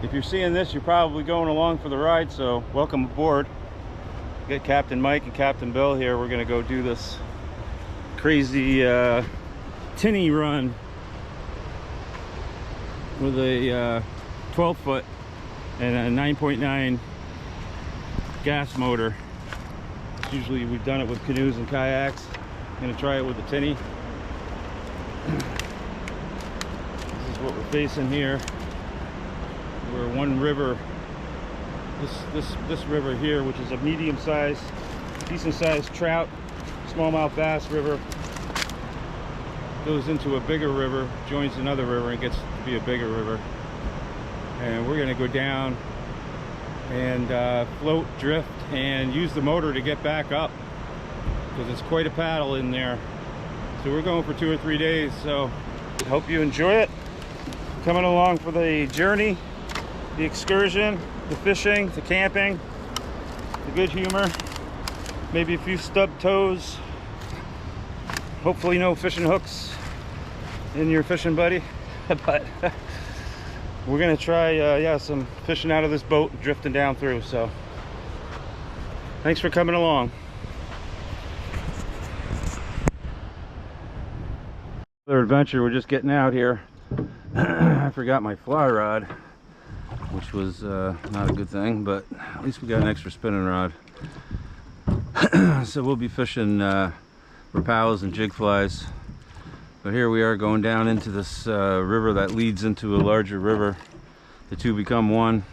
If you're seeing this, you're probably going along for the ride, so welcome aboard. Got Captain Mike and Captain Bill here. We're gonna go do this crazy tinny run with a 12-foot and a 9.9 gas motor. Usually we've done it with canoes and kayaks. I'm gonna try it with the tinny. This is what we're facing here. We're one river, this river here, which is a medium-sized, decent-sized trout, smallmouth bass river, goes into a bigger river, joins another river, and gets to be a bigger river. And we're gonna go down and float, drift, and use the motor to get back up, because it's quite a paddle in there. So we're going for 2 or 3 days, so I hope you enjoy it. Coming along for the journey, the excursion, the fishing, the camping, the good humor, maybe a few stubbed toes, hopefully no fishing hooks in your fishing buddy. But we're gonna try yeah, some fishing out of this boat, drifting down through. So thanks for coming along. Another adventure. We're just getting out here. I forgot my fly rod, which was not a good thing, but at least we got an extra spinning rod. So we'll be fishing rapalas and jig flies. But here we are going down into this river that leads into a larger river. The two become one,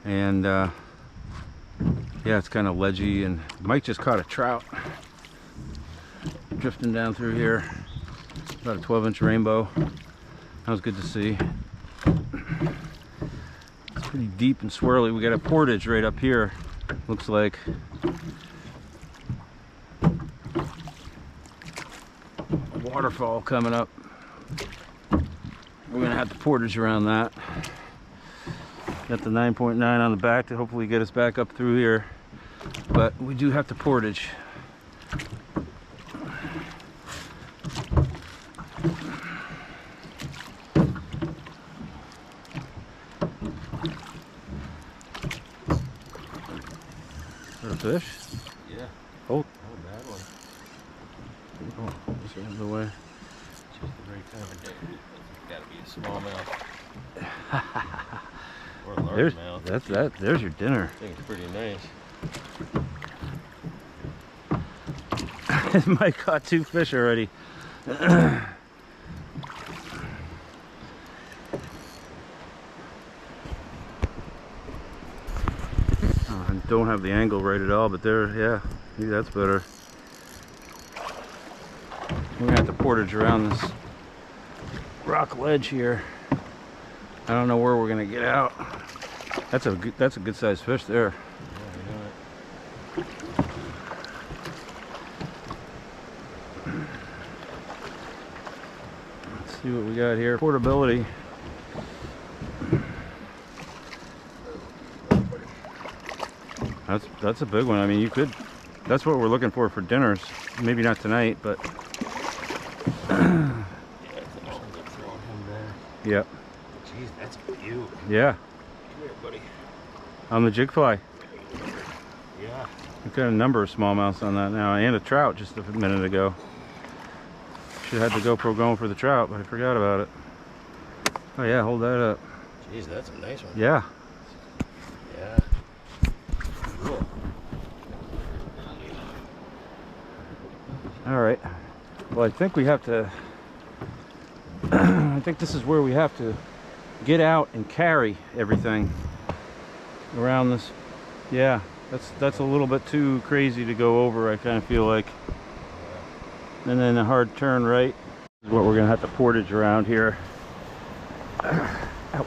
and yeah, it's kind of ledgy. And Mike just caught a trout drifting down through here, about a 12-inch rainbow. That was good to see. It's pretty deep and swirly. We got a portage right up here, looks like. Waterfall coming up. We're gonna have to portage around that. Got the 9.9 on the back to hopefully get us back up through here, but we do have to portage. Is that a fish? Yeah. Oh. Bad one. Oh, this out of the way. Just the right time of day. It's gotta be a smallmouth. Or a largemouth. There's your dinner. I think it's pretty nice. Mike caught 2 fish already. I don't have the angle right at all, but there, yeah, maybe that's better. We're gonna have to portage around this rock ledge here. I don't know where we're gonna get out. That's a good sized fish there. Yeah, Let's see what we got here. Portability. That's a big one. I mean, you could. That's what we're looking for dinners. Maybe not tonight, but. Yep. Jeez, that's a view. Yeah. Come here, buddy. On the jig fly. Yeah. We've got a number of smallmouths on that now, and a trout just a minute ago. Should have had the GoPro going for the trout, but I forgot about it. Oh yeah, hold that up. Jeez, that's a nice one. Yeah. Yeah. Cool. All right. Well, I think we have to. I think this is where we have to get out and carry everything around this. Yeah, that's a little bit too crazy to go over, I kind of feel like. And then a hard turn right is what we're gonna have to portage around here. Ouch.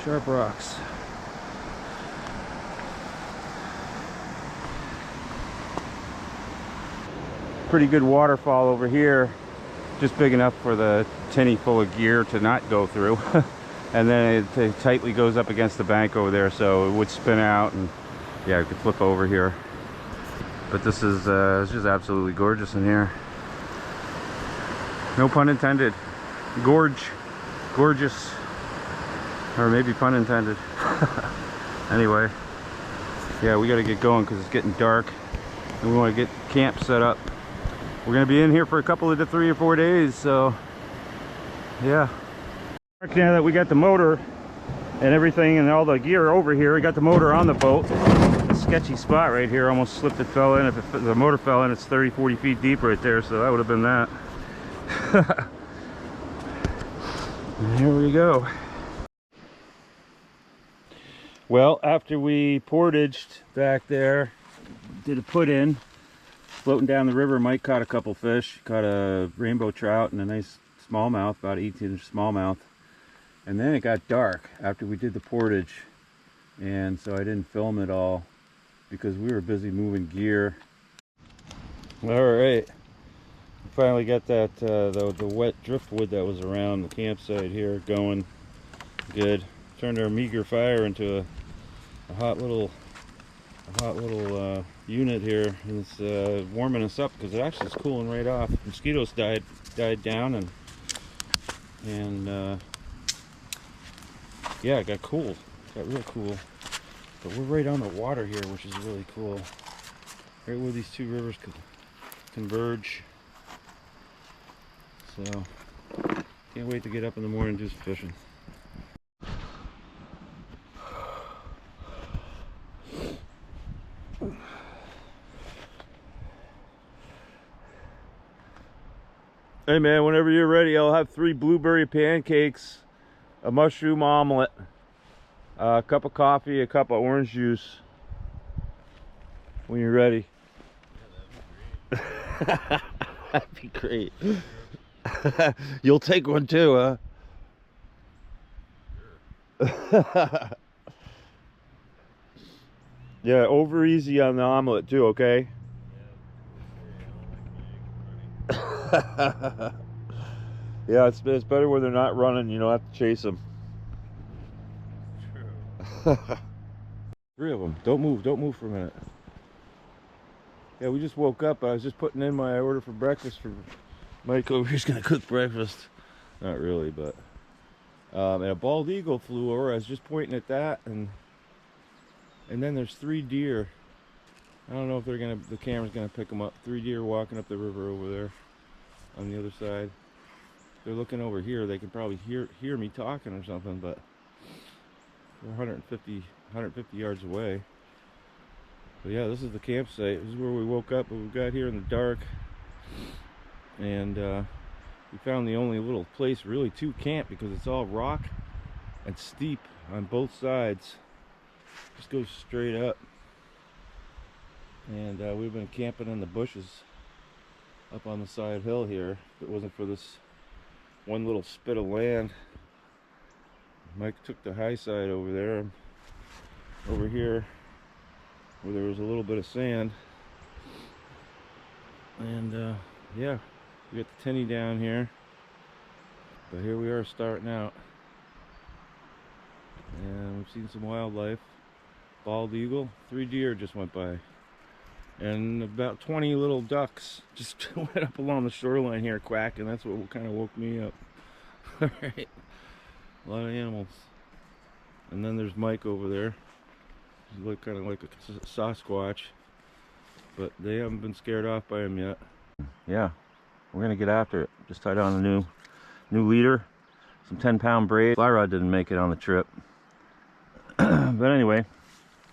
Sharp rocks. Pretty good waterfall over here, just big enough for the tinny full of gear to not go through. And then it tightly goes up against the bank over there, so it would spin out, and yeah, we could flip over here. But this is it's just absolutely gorgeous in here. No pun intended. Gorgeous. Or maybe pun intended. Anyway, yeah, we got to get going because it's getting dark and we want to get camp set up. We're going to be in here for a couple of 3 or 4 days, so yeah. Now that we got the motor and everything and all the gear over here, we got the motor on the boat. A sketchy spot right here, almost slipped, it fell in. If the motor fell in, it's 30-40 feet deep right there, so that would have been that. And here we go. Well, after we portaged back there, did a put in, floating down the river, Mike caught a couple fish, caught a rainbow trout and a nice smallmouth, about 18-inch smallmouth. And then it got dark after we did the portage, and so I didn't film it all because we were busy moving gear. All right, finally got that the wet driftwood that was around the campsite here going good. Turned our meager fire into a hot little unit here, and it's warming us up because it actually is cooling right off. Mosquitoes died down, and yeah, it got cool. Got real cool. But we're right on the water here, which is really cool. Right where these two rivers converge. So, can't wait to get up in the morning and do some fishing. Hey man, whenever you're ready, I'll have 3 blueberry pancakes, a mushroom omelet, a cup of coffee, a cup of orange juice. When you're ready. Yeah, that'd be great. You'll take one too, huh? Sure. Yeah, over easy on the omelet too, okay? Yeah, it's better when they're not running. You don't have to chase them. True. 3 of them. Don't move for a minute. Yeah, we just woke up. I was just putting in my order for breakfast for Mike over here's gonna cook breakfast. Not really, but and a bald eagle flew over. I was just pointing at that, and then there's 3 deer. I don't know if the camera's gonna pick them up. 3 deer walking up the river over there on the other side. They're looking over here. They can probably hear me talking or something, but they're 150 yards away. But yeah, this is the campsite. This is where we woke up, but we got here in the dark, and we found the only little place really to camp because it's all rock and steep on both sides. Just goes straight up, and we've been camping in the bushes up on the side hill here. If it wasn't for this one little spit of land, Mike took the high side over there. Over here where there was a little bit of sand, and yeah, we got the tinny down here, but here we are starting out, and we've seen some wildlife. Bald eagle, 3 deer just went by, and about 20 little ducks just went up along the shoreline here quacking. That's what kind of woke me up. All right, a lot of animals. And then there's Mike over there. He's look kind of like a Sasquatch, but they haven't been scared off by him yet. Yeah, we're gonna get after it. Just tied on a new leader, some 10-pound braid. Fly rod didn't make it on the trip, but anyway,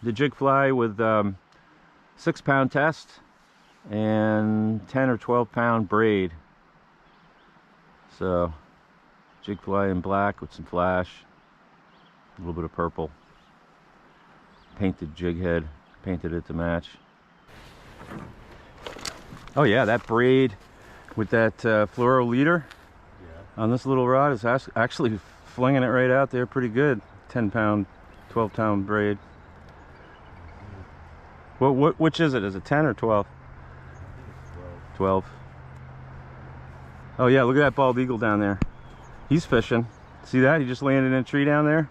the jig fly with 6-pound test and 10 or 12-pound braid. So jig fly in black with some flash, a little bit of purple. Painted jig head, painted it to match. Oh yeah, that braid with that fluoro leader, yeah, on this little rod is actually flinging it right out there pretty good. 10-pound, 12-pound braid. Which is it? Is it 10 or 12? 12. Oh yeah, look at that bald eagle down there. He's fishing. See that? He just landed in a tree down there.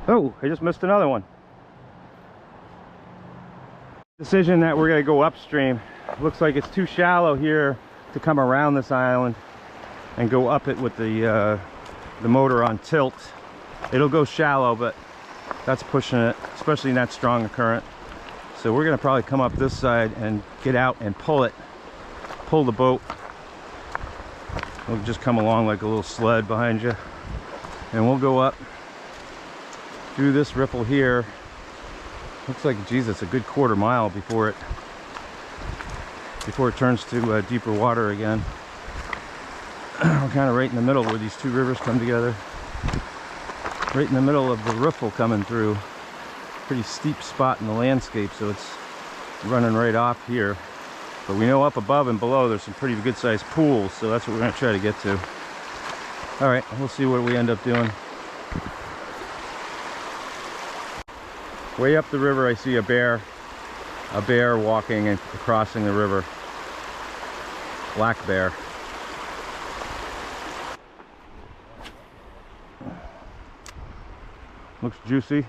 Oh, I just missed another one. Decision that we're gonna go upstream. Looks like it's too shallow here to come around this island and go up it with the motor on tilt. It'll go shallow, but that's pushing it, especially in that strong a current. So we're gonna probably come up this side and get out and pull the boat. It'll just come along like a little sled behind you, and we'll go up through this ripple here. Looks like, geez, it's a good quarter mile before it turns to deeper water again. We're kind of right in the middle where these two rivers come together. Right in the middle of the riffle coming through. Pretty steep spot in the landscape, so it's running right off here. But we know up above and below there's some pretty good sized pools, so that's what we're going to try to get to. All right, we'll see what we end up doing. Way up the river I see a bear walking and crossing the river. Black bear. Looks juicy.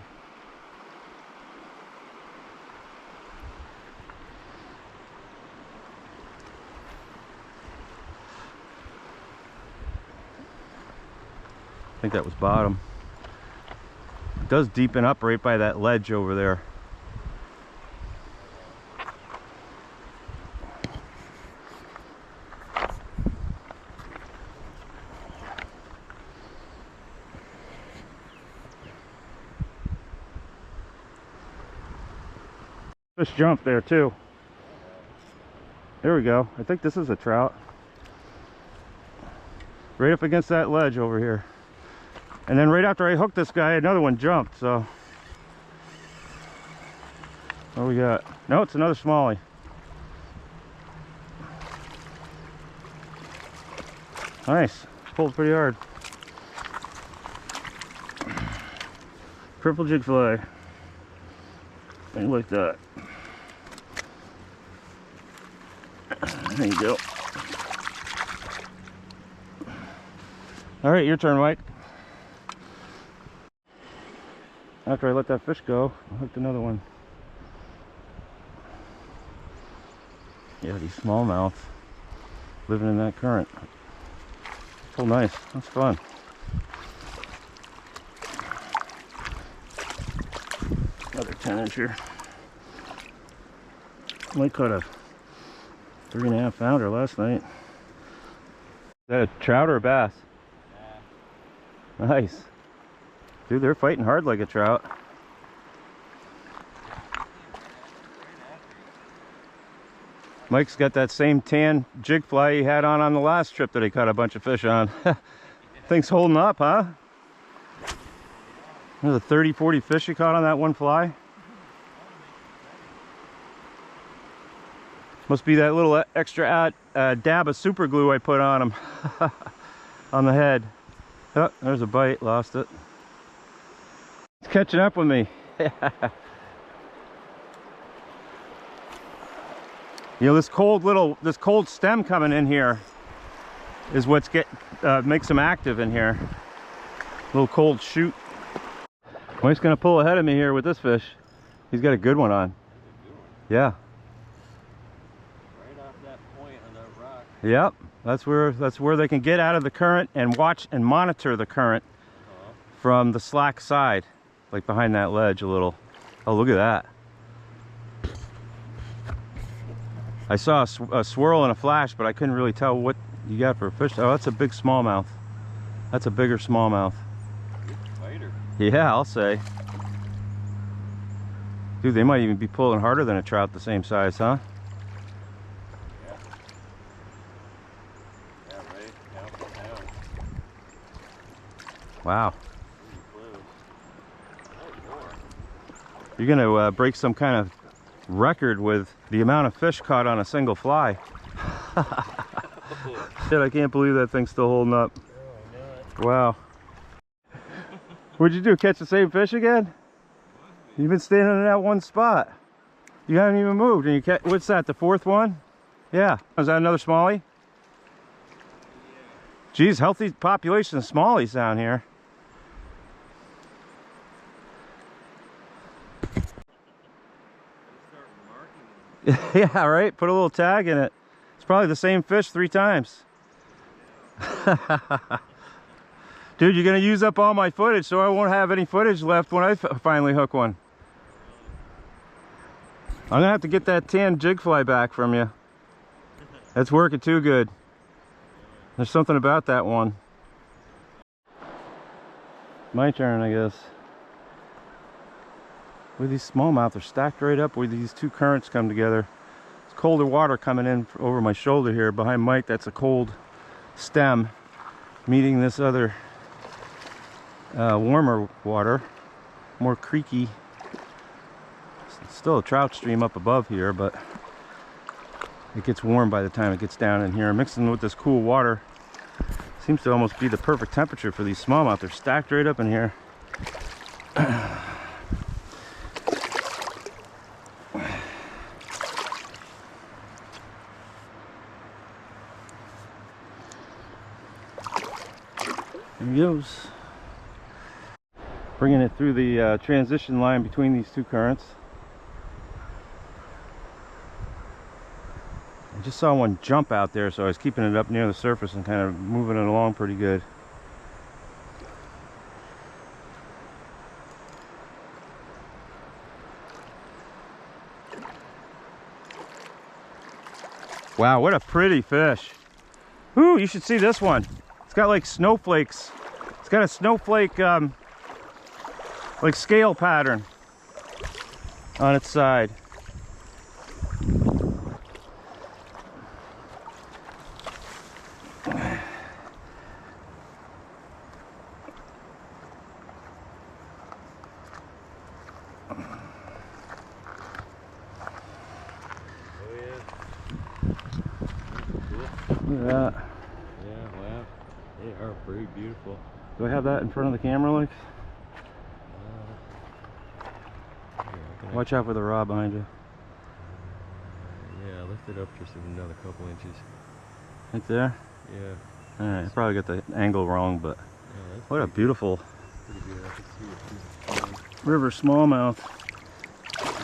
I think that was bottom. It does deepen up right by that ledge over there. Fish jumped there too. There we go. I think this is a trout. Right up against that ledge over here. And then right after I hooked this guy, another one jumped, so. What do we got? No, it's another smallie. Nice. Pulled pretty hard. Purple jig fly. Thing like that. There you go. All right, your turn, Mike. After I let that fish go, I hooked another one. Yeah, these smallmouth living in that current. Oh, nice. That's fun. Another 10-incher. Mike caught a 3.5 pounder last night. Is that a trout or a bass? Yeah. Nice. Dude, they're fighting hard like a trout. Mike's got that same tan jig fly he had on the last trip that he caught a bunch of fish on. Thing's holding up, huh? There's a 30-40 fish he caught on that one fly. Must be that little extra dab of super glue I put on him. On the head. Oh, there's a bite, lost it. It's catching up with me. You know, this cold stem coming in here is what's makes them active in here. Little cold shoot. Mike's gonna pull ahead of me here with this fish. He's got a good one on. Yeah. Right off that point on that rock. Yep. That's where they can get out of the current and watch and monitor the current from the slack side, like behind that ledge a little. Oh, look at that. I saw a swirl and a flash, but I couldn't really tell what you got for a fish. Oh, that's a big smallmouth. That's a bigger smallmouth. Good fighter. Yeah, I'll say. Dude, they might even be pulling harder than a trout the same size, huh? Yeah. Yeah, right. Down. Wow. You're gonna break some kind of record with the amount of fish caught on a single fly. Shit, I can't believe that thing's still holding up. Oh, wow. What'd you do, catch the same fish again? You've been standing in that one spot. You haven't even moved. And you what's that, the fourth one? Yeah. Is that another smallie? Geez, healthy population of smallies down here. Yeah, right? Put a little tag in it. It's probably the same fish 3 times. Dude, you're gonna use up all my footage, so I won't have any footage left when I finally hook one. I'm gonna have to get that tan jig fly back from you. That's working too good. There's something about that one. My turn, I guess. Where these smallmouth are stacked right up where these 2 currents come together. It's colder water coming in over my shoulder here. Behind Mike, that's a cold stem meeting this other warmer water, more creaky. It's still a trout stream up above here, but it gets warm by the time it gets down in here. Mixing with this cool water seems to almost be the perfect temperature for these smallmouth. They're stacked right up in here. There he goes. Bringing it through the transition line between these 2 currents. I just saw one jump out there, so I was keeping it up near the surface and kind of moving it along pretty good. Wow, what a pretty fish. Ooh, you should see this one. It's got like snowflakes. It's got a snowflake like scale pattern on its side. Look at that. Yeah, wow. They are pretty beautiful. Do I have that in front of the camera, like? Watch out for the rod behind you. Yeah, lift it up just another couple inches. Right there? Yeah. Alright, I probably got the angle wrong, but Yeah, what a beautiful pretty good. I can see it through the river smallmouth.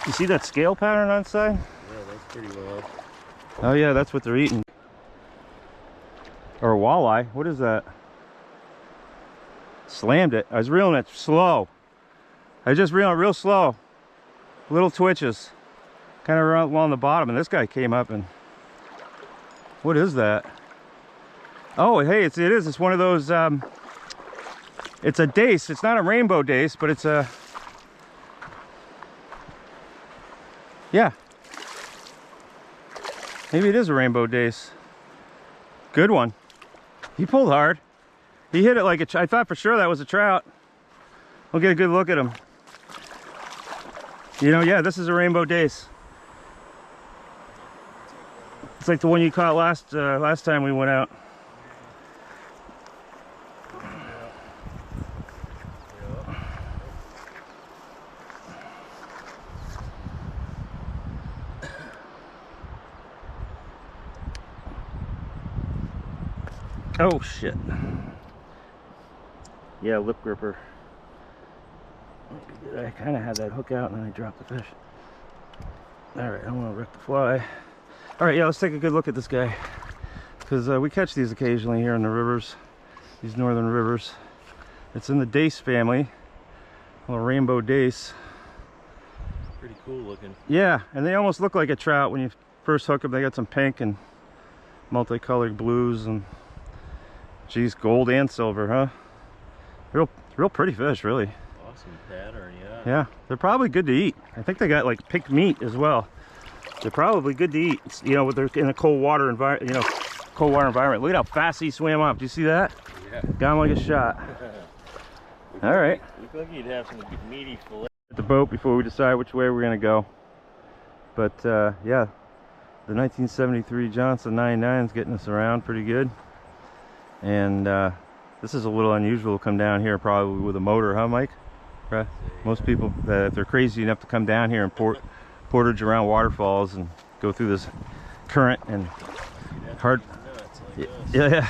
You see that scale pattern on the side? Yeah, that's pretty well. Oh yeah, that's what they're eating. Or a walleye. What is that? Slammed it. I was reeling it slow. I just reeled it real slow. Little twitches. Kind of around along the bottom, and this guy came up and... What is that? Oh, hey, it is. It's one of those... It's a dace. It's not a rainbow dace, but it's a... Yeah. Maybe it is a rainbow dace. Good one. He pulled hard. He hit it like a... I thought for sure that was a trout. We'll get a good look at him. You know, yeah, this is a rainbow dace. It's like the one you caught last time we went out. Oh shit. Yeah, lip gripper. I kind of had that hook out and then I dropped the fish. Alright, I don't want to wreck the fly. Alright, yeah, let's take a good look at this guy. Because we catch these occasionally here in the rivers. These northern rivers. It's in the dace family. A little rainbow dace. Pretty cool looking. Yeah, and they almost look like a trout when you first hook them. They got some pink and multicolored blues and... Geez, gold and silver, huh? Real pretty fish, really. Awesome pattern, yeah. Yeah, they're probably good to eat. I think they got like picked meat as well. They're probably good to eat. You know, they're in a cold water environment. You know, cold water environment. Look at how fast he swam off. Do you see that? Yeah. Got him like a shot. All right. Looked like he'd have some meaty fillet. At the boat before we decide which way we're gonna go. But yeah, the 1973 Johnson 99 is getting us around pretty good. And this is a little unusual to come down here probably with a motor, huh, Mike? Right? Most people, if they're crazy enough to come down here and portage around waterfalls and go through this current and hard. Yeah,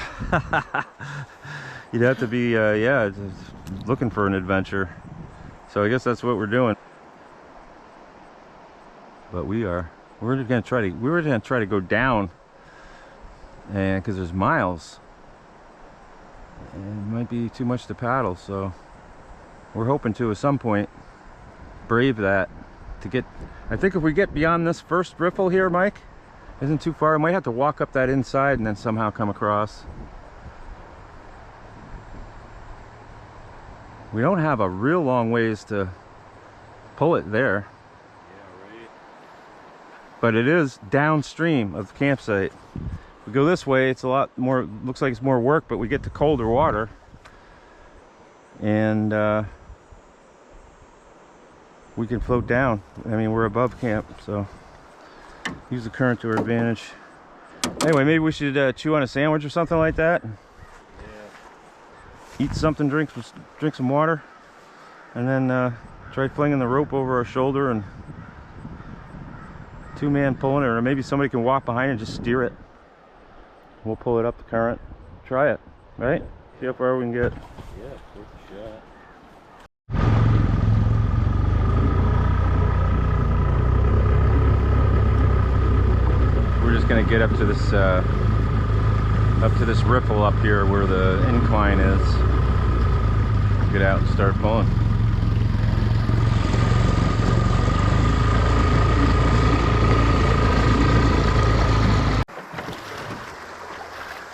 you'd have to be, yeah, looking for an adventure. So I guess that's what we're doing. But we are We were gonna try to go down, and because there's miles, and it might be too much to paddle. So we're hoping to at some point brave that to get. I think if we get beyond this first riffle here, Mike, isn't too far. I might have to walk up that inside and then somehow come across. We don't have a real long ways to pull it there. Yeah, right. But it is downstream of the campsite. If we go this way, it's a lot more, looks like it's more work, but we get to colder water. And we can float down. I mean, we're above camp, so use the current to our advantage. Anyway, maybe we should chew on a sandwich or something like that. Yeah. Eat something, drink some water, and then try flinging the rope over our shoulder and two-man pulling it, or maybe somebody can walk behind and just steer it. We'll pull it up the current. Try it, right? See how far we can get. Yeah, take a shot. We're just gonna get up to this riffle up here where the incline is. Get out and start pulling.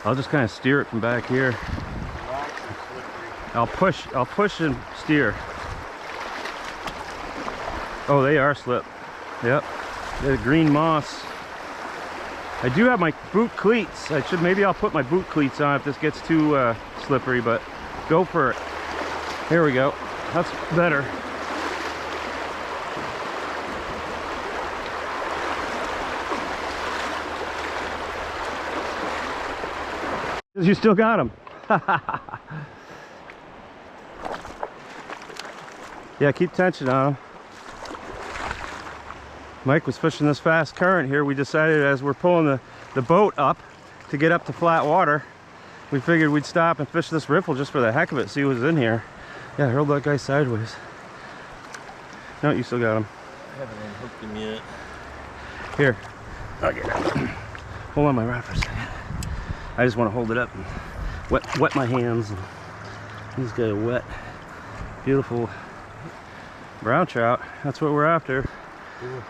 I'll just kind of steer it from back here. I'll push and steer. Oh, they are slip. Yep. The green moss. I do have my boot cleats. Maybe I'll put my boot cleats on if this gets too slippery, but go for it. Here we go. That's better. You still got them. Yeah, keep tension on them. Mike was fishing this fast current here. We decided as we're pulling the boat up to get up to flat water, we figured we'd stop and fish this riffle just for the heck of it, see what was in here. Yeah, I hurled that guy sideways. No, you still got him. I haven't unhooked him yet. Here, I'll get it. Hold on my rod for a second. I just want to hold it up and wet my hands. And he's got a wet, beautiful brown trout. That's what we're after. Cool.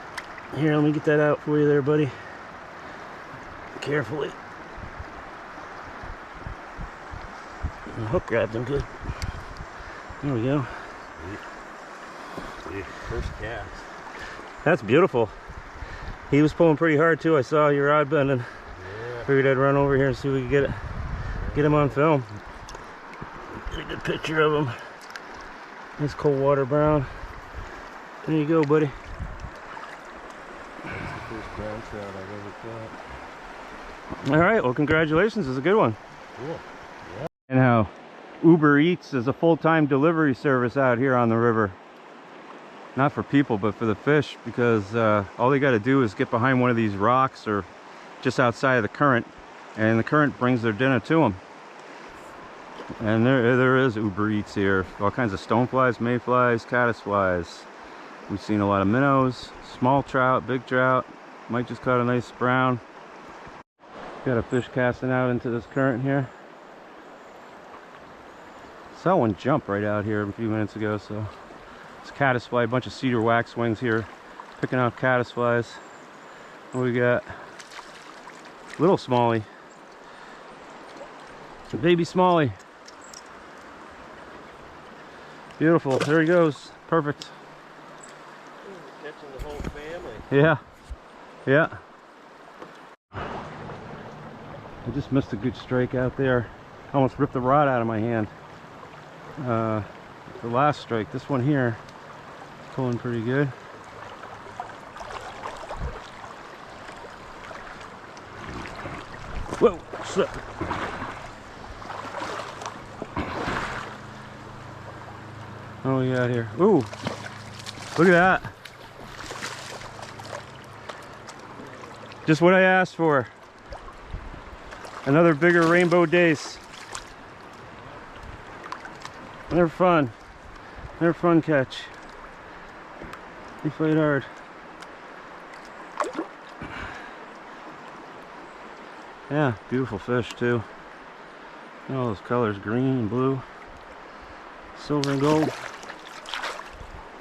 Here, let me get that out for you there, buddy. Carefully. The hook grabbed him good. There we go. Sweet. First cast. That's beautiful. He was pulling pretty hard too. I saw your rod bending. Yeah. Figured I'd run over here and see if we could get him on film. Get a good picture of him. Nice cold water brown. There you go, buddy. That's the first brown trout I've ever caught. All right, well, congratulations. It's a good one. Cool. Yeah. And how Uber Eats is a full-time delivery service out here on the river. Not for people, but for the fish, because all they got to do is get behind one of these rocks or just outside of the current, and the current brings their dinner to them. And there is Uber Eats here. All kinds of stoneflies, mayflies, caddisflies. We've seen a lot of minnows, small trout, big trout. Mike just caught a nice brown. Got a fish casting out into this current here. Saw one jump right out here a few minutes ago, so it's caddisfly, a bunch of cedar waxwings here, picking off caddisflies. What we got? Little smallie. It's a baby smallie. Beautiful. There he goes. Perfect. Catching the whole family. Yeah. Yeah. I just missed a good strike out there. Almost ripped the rod out of my hand. The last strike, this one here, pulling pretty good. Whoa, slip. What we got here? Ooh, look at that. Just what I asked for. Another bigger rainbow dace. They're fun. They're fun catch. He played hard. Yeah, beautiful fish too. All those colors, green and blue, silver and gold.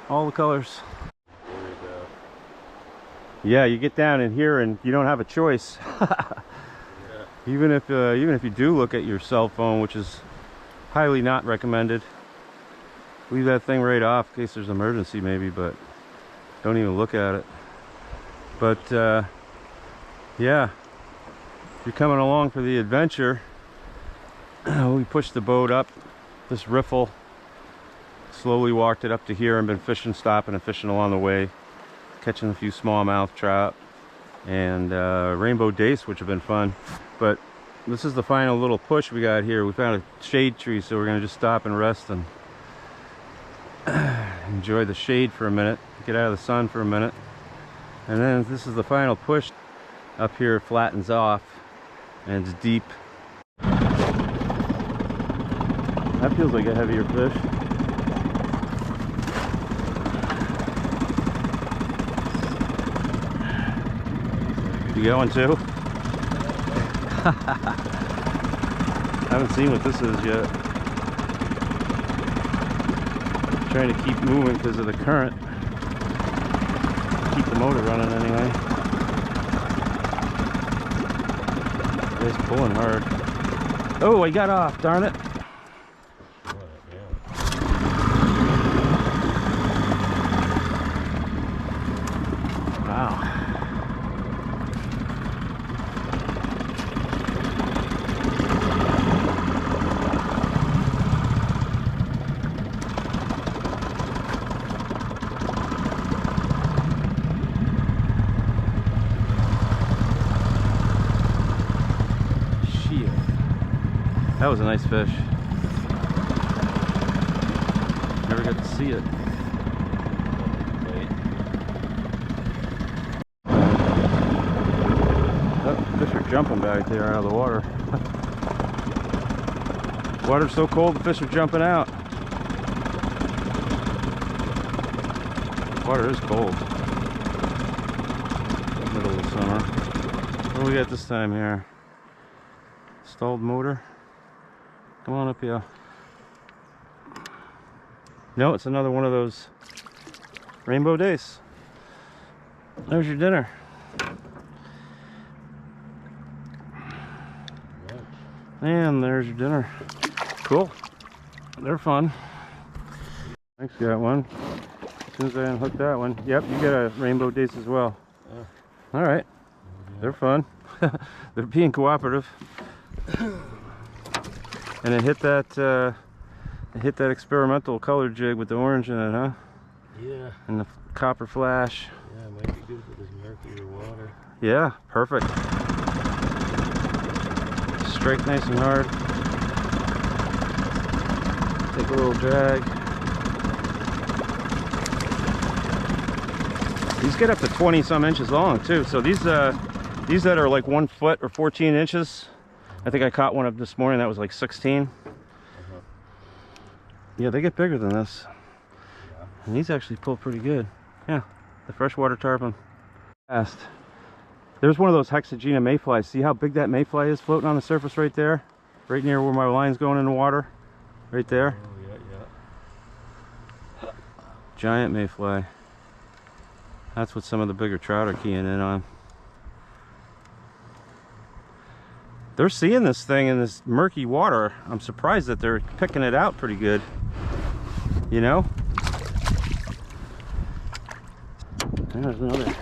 All the colors. There we go. Yeah, you get down in here and you don't have a choice. Yeah. Even if you do look at your cell phone, which is highly not recommended, leave that thing right off in case there's an emergency maybe, but don't even look at it. But yeah, if you're coming along for the adventure, we pushed the boat up this riffle, slowly walked it up to here, and been fishing, stopping and fishing along the way, catching a few smallmouth trout and rainbow dace, which have been fun. But this is the final little push we got here. We found a shade tree, so we're gonna just stop and rest and enjoy the shade for a minute, get out of the sun for a minute, and then this is the final push. Up here flattens off and it's deep. That feels like a heavier fish. You got one too? I haven't seen what this is yet. Trying to keep moving because of the current. Keep the motor running anyway. It's pulling hard. Oh, I got off, darn it. Wow. That was a nice fish. Never got to see it. Oh, fish are jumping back there out of the water. Water's so cold, the fish are jumping out. Water is cold. Middle of the summer. What do we got this time here? Stalled motor. Come on up here. No, it's another one of those rainbow dace. There's your dinner. And there's your dinner. Cool. They're fun. Thanks, got one. As soon as I unhook that one. Yep, you got a rainbow dace as well. All right. They're fun. They're being cooperative. And it hit that experimental color jig with the orange in it, huh? Yeah. And the copper flash. Yeah, it might be good for this murkier water. Yeah, perfect. Strike nice and hard. Take a little drag. These get up to 20 some inches long too. So these that are like 1 foot or 14 inches. I think I caught one up this morning that was like 16. Yeah, they get bigger than this. Yeah. And these actually pull pretty good. Yeah, the freshwater tarpon. Fast. There's one of those Hexagena mayflies. See how big that mayfly is floating on the surface right there? Right near where my line's going in the water. Right there. Oh, yeah. Giant mayfly. That's what some of the bigger trout are keying in on. They're seeing this thing in this murky water. I'm surprised that they're picking it out pretty good. You know? There's another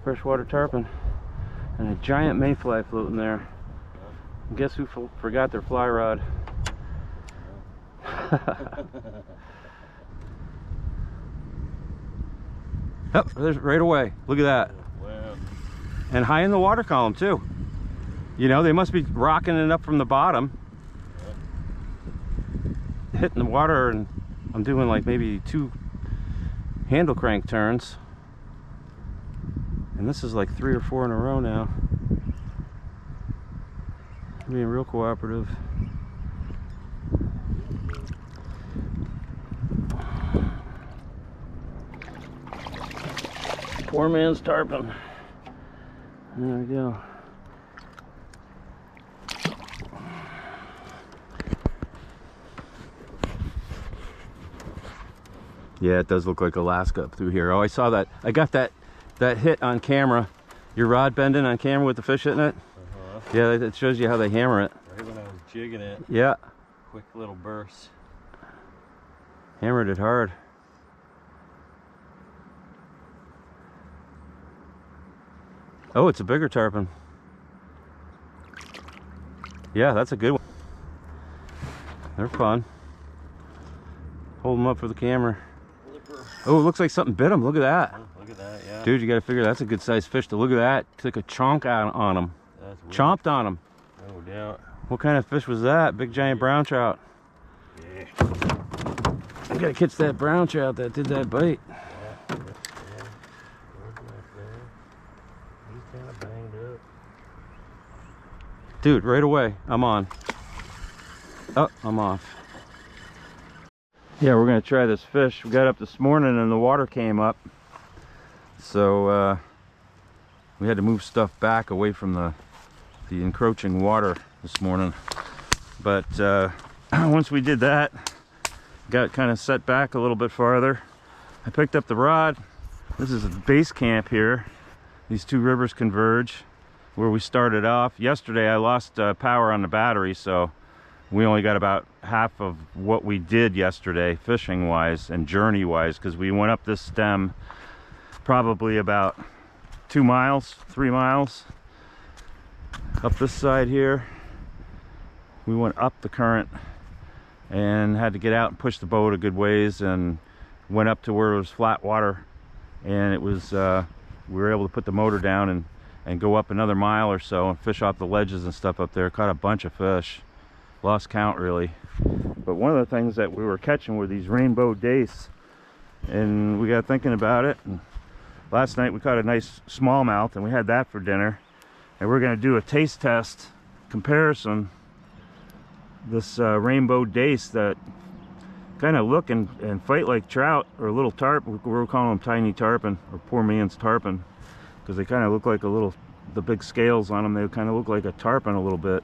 freshwater tarpon. And a giant mayfly floating there. And guess who forgot their fly rod? Oh, there's right away. Look at that. Wow. And high in the water column too. You know, they must be rocking it up from the bottom. Yeah. Hitting the water, and I'm doing like maybe 2 handle crank turns. And this is like 3 or 4 in a row now. Being real cooperative. Poor man's tarpon. There we go. Yeah, it does look like Alaska up through here. Oh, I saw that. I got that hit on camera. Your rod bending on camera with the fish hitting it? Yeah, it shows you how they hammer it. Right when I was jigging it. Yeah. Quick little bursts. Hammered it hard. Oh, it's a bigger tarpon. Yeah, that's a good one. They're fun. Hold them up for the camera. Oh, it looks like something bit him. Look at that. Oh, look at that, yeah. Dude, you got to figure that's a good sized fish. To look at that. Took a chonk out on him. That's weird. Chomped on him. No doubt. What kind of fish was that? Big giant brown trout. Yeah. I gotta catch that brown trout that did that bite. Yeah. He's kind of banged up. Dude, right away. I'm on. Oh, I'm off. Yeah, we're gonna try this fish. We got up this morning and the water came up. So we had to move stuff back away from the encroaching water this morning. But once we did that, got kind of set back a little bit farther. I picked up the rod. This is a base camp here. These two rivers converge where we started off. Yesterday I lost power on the battery, so we only got about half of what we did yesterday fishing wise and journey wise, because we went up this stem probably about 2 miles, 3 miles up this side here. We went up the current and had to get out and push the boat a good ways, and went up to where it was flat water, and it was we were able to put the motor down and go up another mile or so and fish off the ledges and stuff up there. Caught a bunch of fish. Lost count really, but one of the things that we were catching were these rainbow dace, and we got thinking about it, and last night we caught a nice smallmouth and we had that for dinner, and we're going to do a taste test comparison. This rainbow dace that kind of look and fight like trout or little tarp. We're calling them tiny tarpon or poor man's tarpon, because they kind of look like the big scales on them, they kind of look like a tarpon a little bit.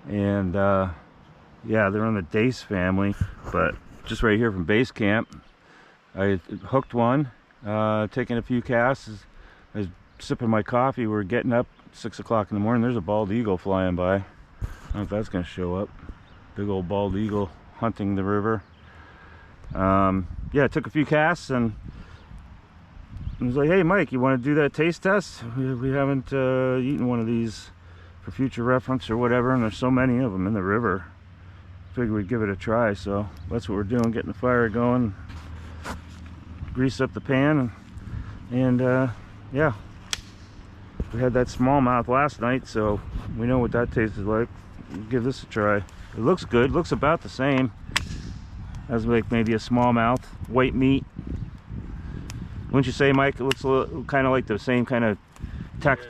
And yeah, they're in the dace family. But just right here from base camp, I hooked one, taking a few casts. I was sipping my coffee. We're getting up 6 o'clock in the morning. There's a bald eagle flying by. I don't know if that's gonna show up. Big old bald eagle hunting the river. Yeah, I took a few casts and I was like, hey Mike, you want to do that taste test? We haven't eaten one of these for future reference or whatever, and there's so many of them in the river. Figured we'd give it a try, so that's what we're doing, getting the fire going, grease up the pan, and yeah, we had that smallmouth last night, so we know what that tasted like. We'll give this a try. It looks good, looks about the same as like maybe a smallmouth, white meat. Wouldn't you say, Mike? It looks a little, kind of like the same kind of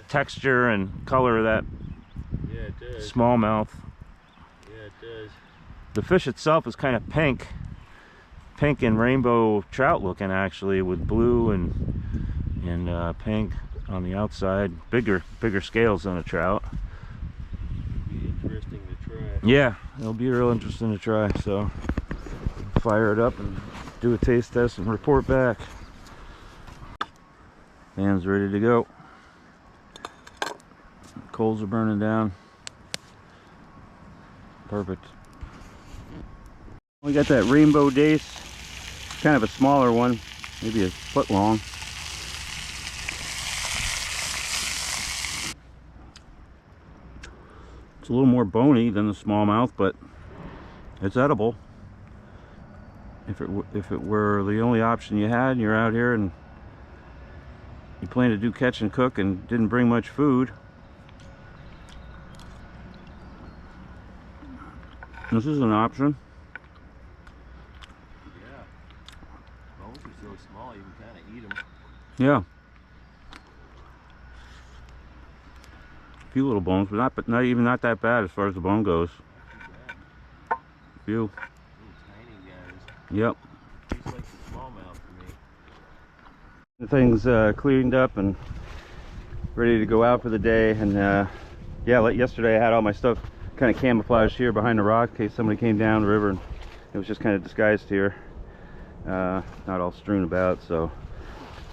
texture and color of that smallmouth. Yeah, it does. The fish itself is kind of pink and rainbow trout looking, actually, with blue and pink on the outside. Bigger scales than a trout. It'll be interesting to try. Yeah, it'll be real interesting to try. So fire it up and do a taste test and report back. Fan's ready to go. Coals are burning down. Perfect. We got that rainbow dace, kind of a smaller one, maybe a foot long. It's a little more bony than the smallmouth, but it's edible. If it were the only option you had and you're out here and you plan to do catch and cook and didn't bring much food, this is an option. Yeah. Bones are so small you can kind of eat them. Yeah. A few little bones, but not that bad as far as the bone goes. A few. Little tiny guys. Yep. Tastes like the smallmouth to me. The thing's cleaned up and ready to go out for the day. And yeah, like yesterday I had all my stuff kind of camouflaged here behind the rock in case somebody came down the river, and it was just kind of disguised here. not all strewn about. So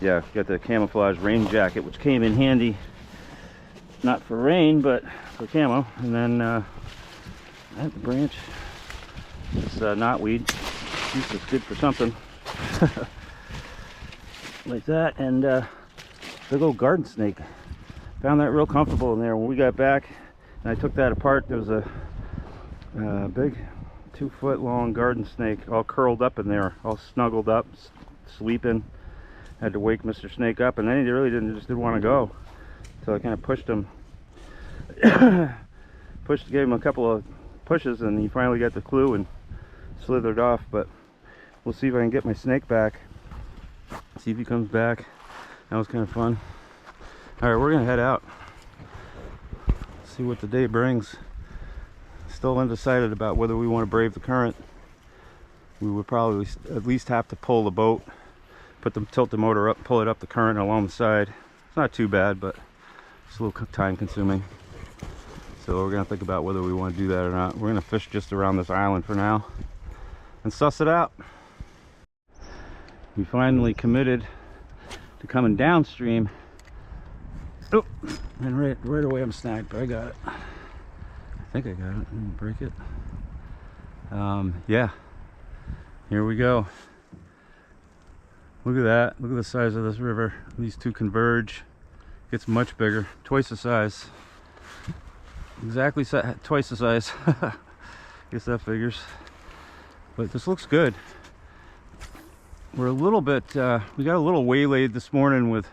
yeah, got the camouflage rain jacket, which came in handy, not for rain but for camo. And then I have the branch, this knotweed. This is good for something. Like that. And big old garden snake, found that real comfortable in there. When we got back and I took that apart, there was a big 2-foot long garden snake all curled up in there, all snuggled up, sleeping. Had to wake Mr. Snake up, and then he really didn't want to go. So I kind of pushed him, gave him a couple of pushes, and he finally got the clue and slithered off. But we'll see if I can get my snake back. See if he comes back. That was kind of fun. All right, we're gonna head out. See what the day brings. Still undecided about whether we want to brave the current. We would probably at least have to pull the boat, tilt the motor up, pull it up the current along the side. It's not too bad, but it's a little time consuming. So we're gonna think about whether we want to do that or not. We're gonna fish just around this island for now and suss it out. We finally committed to coming downstream. Oh, and right away I'm snagged, but I got it. I think I got it. Let me break it. Yeah, here we go. Look at that. Look at the size of this river. These two converge. Gets much bigger, twice the size. Exactly twice the size. Guess that figures. But this looks good. We're a little bit, we got a little waylaid this morning with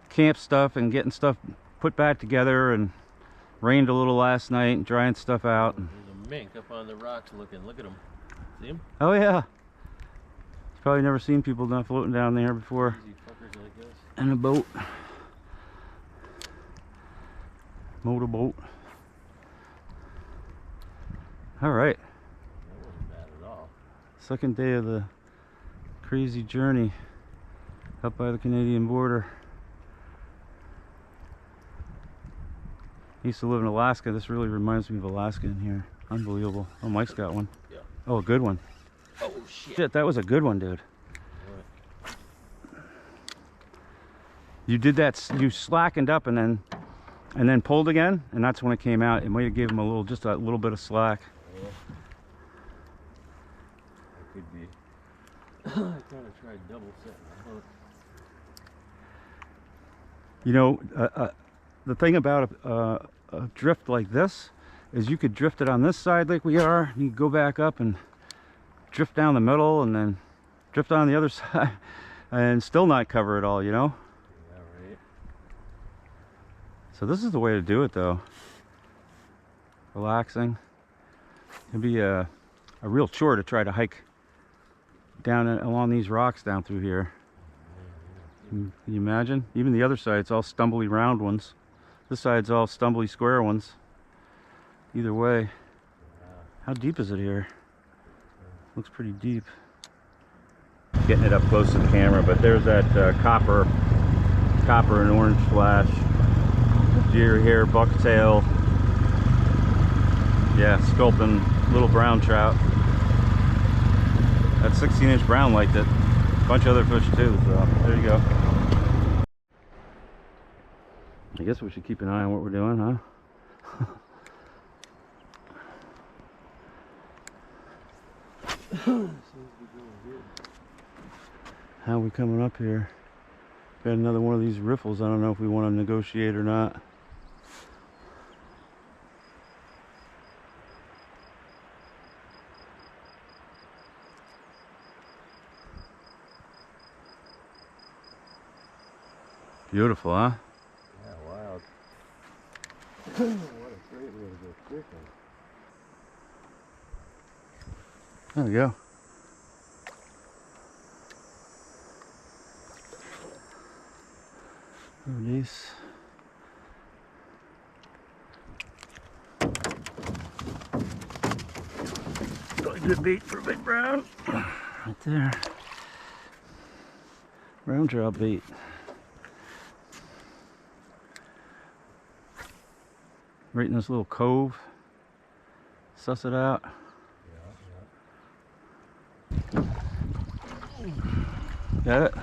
camp stuff and getting stuff put back together, and rained a little last night and drying stuff out. There's a mink up on the rocks looking. Look at him. See him? Oh yeah. Probably never seen people not floating down there before. Easy fuckers like this. And a boat. Motorboat. All right. That wasn't bad at all. Second day of the crazy journey up by the Canadian border. I used to live in Alaska. This really reminds me of Alaska in here. Unbelievable. Oh, Mike's got one. Yeah. Oh, a good one. Oh shit. Shit, that was a good one, dude. You did that, you slackened up and then pulled again, and that's when it came out. It might have given him just a little bit of slack. Yeah. That could be. I kind of tried double setting the hook. You know, the thing about a drift like this is you could drift it on this side like we are. You can go back up and drift down the middle and then drift on the other side and still not cover it all, you know? Yeah, right. So this is the way to do it, though. Relaxing. It'd be a real chore to try to hike down along these rocks down through here. Can you imagine? Even the other side's all stumbly round ones. This side's all stumbly square ones. Either way. How deep is it here? Looks pretty deep. Getting it up close to the camera, but there's that copper and orange flash. Deer here, bucktail. Yeah, sculpin, little brown trout. That 16-inch brown liked it. A bunch of other fish too, so there you go. I guess we should keep an eye on what we're doing, huh? How are we coming up here? Got another one of these riffles. I don't know if we want to negotiate or not. Beautiful, huh? Yeah, wild. What a great way to go fishing. There we go. Release. Got a good bait for a big brown. Right there. Brown trout bait. Right in this little cove. Suss it out. Got it?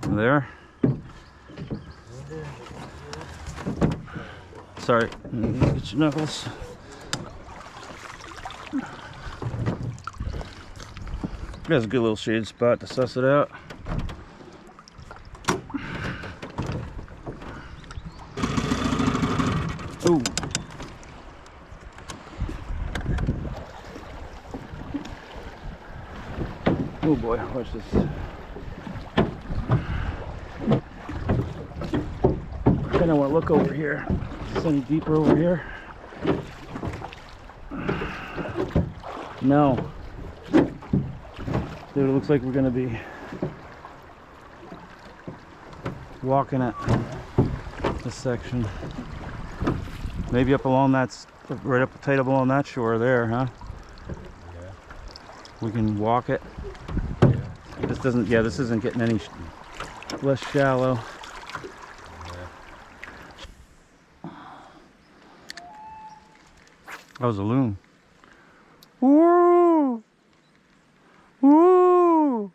There. Sorry, get your knuckles. That's a good little shade spot to suss it out. Ooh. Oh boy, watch this. I kind of want to look over here. Is this any deeper over here? No. Dude, it looks like we're going to be walking at this section. Maybe up along that, right up tight up along that shore there, huh? Yeah. We can walk it. Yeah. This doesn't, yeah, this isn't getting any less shallow. Yeah. That was a loon. Woo! Woo!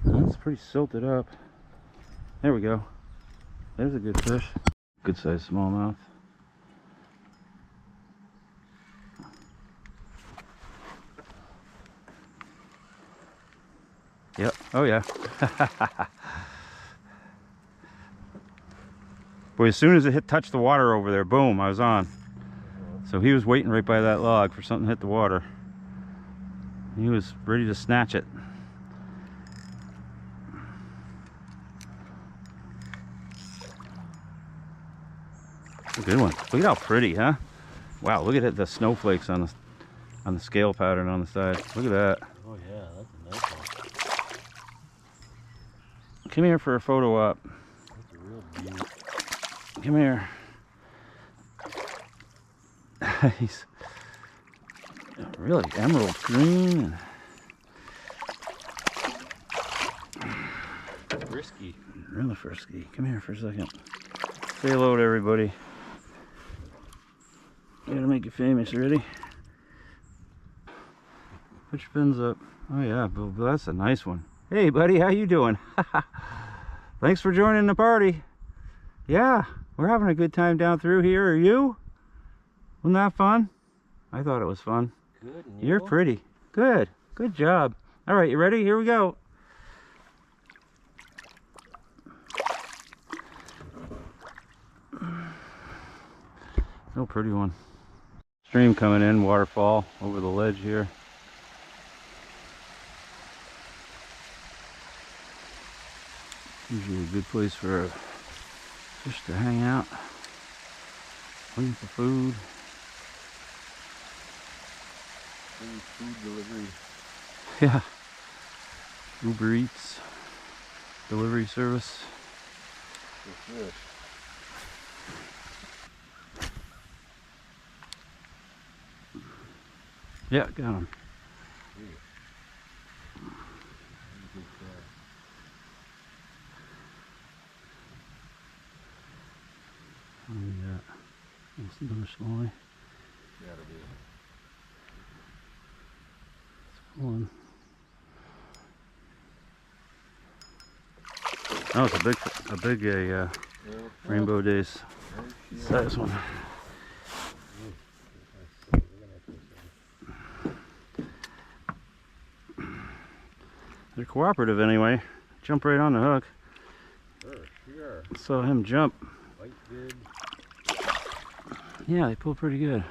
That's pretty silted up. There we go. There's a good fish. Good sized smallmouth. Yep. Oh yeah. Boy, as soon as it touched the water over there, boom, I was on. So he was waiting right by that log for something to hit the water. He was ready to snatch it. A good one. Look at how pretty, huh? Wow, look at it, the snowflakes on the scale pattern on the side. Look at that. Oh yeah, that's a nice one. Come here for a photo op. That's a real beauty. Come here. He's really emerald green. Risky. Really frisky. Come here for a second. Say hello to everybody. Gotta make you famous. Ready? Put your fins up. Oh yeah, but that's a nice one. Hey buddy, how you doing? Thanks for joining the party. Yeah, we're having a good time down through here. Are you? Wasn't that fun? I thought it was fun. Good. And You're pretty. Good. Good job. All right, you ready? Here we go. No pretty one. Stream coming in, waterfall over the ledge here. Usually a good place for a fish to hang out, waiting for food. Food delivery. Yeah. Uber Eats delivery service. For fish. Yeah, got him. Yeah. That's another smallie. Gotta be. One. Oh, it's a big rainbow dace. Size one. They're cooperative anyway. Jump right on the hook. Sure. Saw him jump. Bite good. Yeah, they pull pretty good.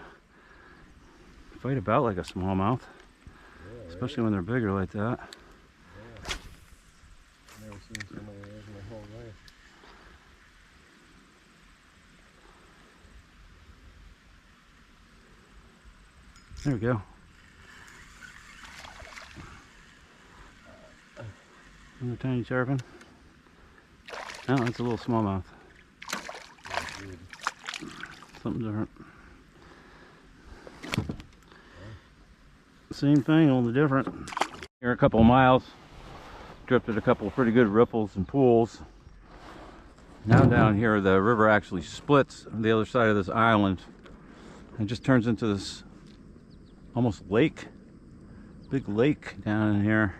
Fight about like a smallmouth. Yeah, Especially right? when they're bigger like that. Yeah. Never seen somebody like that in my whole life. There we go. Another tiny tarpon. Oh, that's a little smallmouth. Something different. Same thing, only different. Here a couple of miles, drifted a couple of pretty good ripples and pools. Now down here the river actually splits on the other side of this island. It just turns into this almost lake, big lake down in here.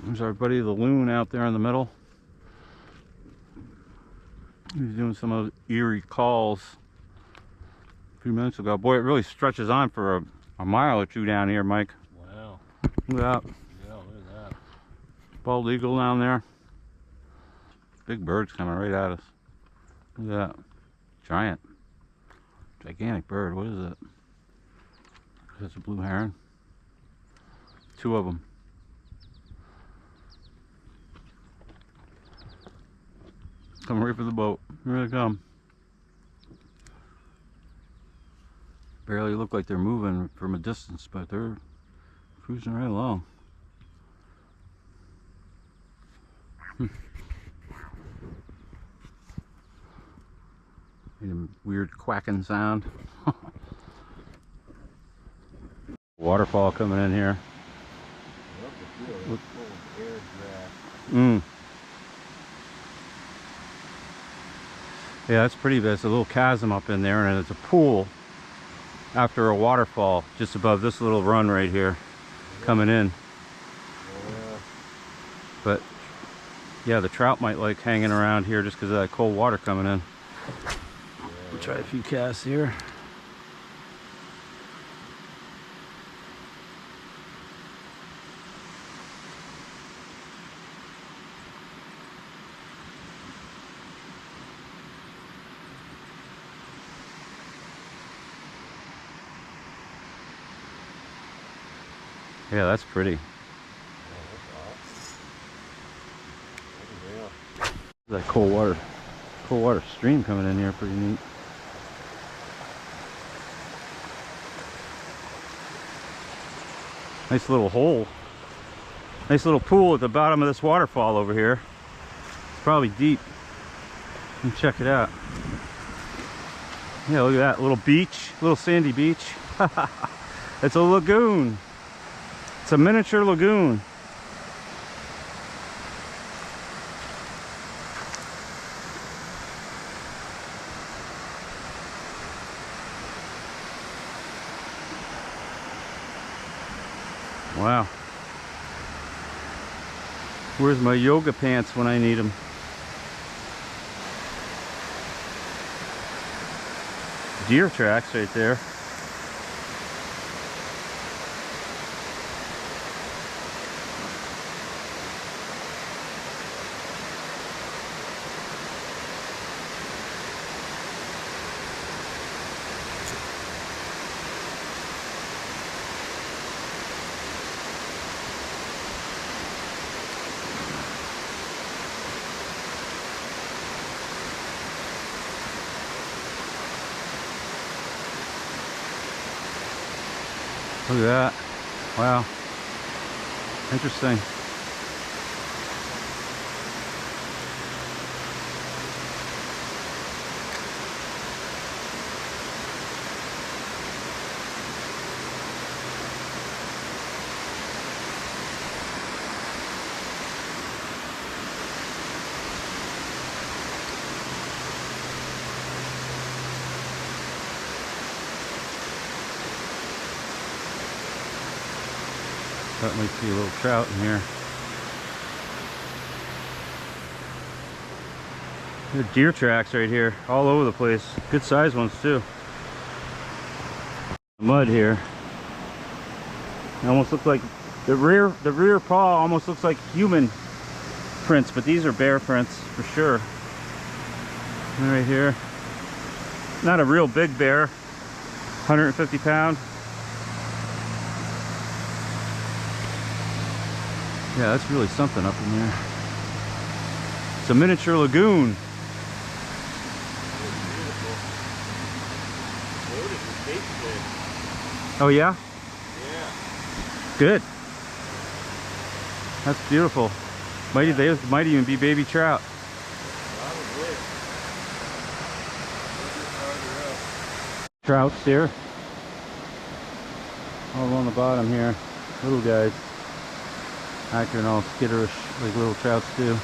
There's our buddy the loon out there in the middle. He's doing some of those eerie calls a few minutes ago. Boy, it really stretches on for a mile or two down here, Mike. Wow. Look at that. Yeah, look at that. Bald eagle down there. Big birds coming right at us. Look at that. Giant. Gigantic bird. What is it? That's a blue heron. Two of them. Coming right for the boat. Here they come. Barely look like they're moving from a distance, but they're cruising right along. Made a weird quacking sound. Waterfall coming in here. Yeah, that's pretty big. It's a little chasm up in there, and it's a pool after a waterfall just above this little run right here coming in. But yeah, the trout might like hanging around here just because of that cold water coming in. We'll try a few casts here. Yeah, that's pretty. That cold water stream coming in here, pretty neat. Nice little hole. Nice little pool at the bottom of this waterfall over here. It's probably deep. Let me check it out. Yeah, look at that little beach, little sandy beach. It's a lagoon. It's a miniature lagoon. Wow. Where's my yoga pants when I need them? Deer tracks right there. Look at that. Wow. Interesting. Thought might see a little trout in here. There are deer tracks right here, all over the place. Good sized ones too. Mud here. It almost looks like the rear paw almost looks like human prints, but these are bear prints for sure. Right here. Not a real big bear. 150 pound. Yeah, that's really something up in there. It's a miniature lagoon. Oh yeah? Yeah. Good. That's beautiful. They might even be baby trout. Probably. Trouts here. All along the bottom here. Little guys. Acting all skitterish like little trouts do.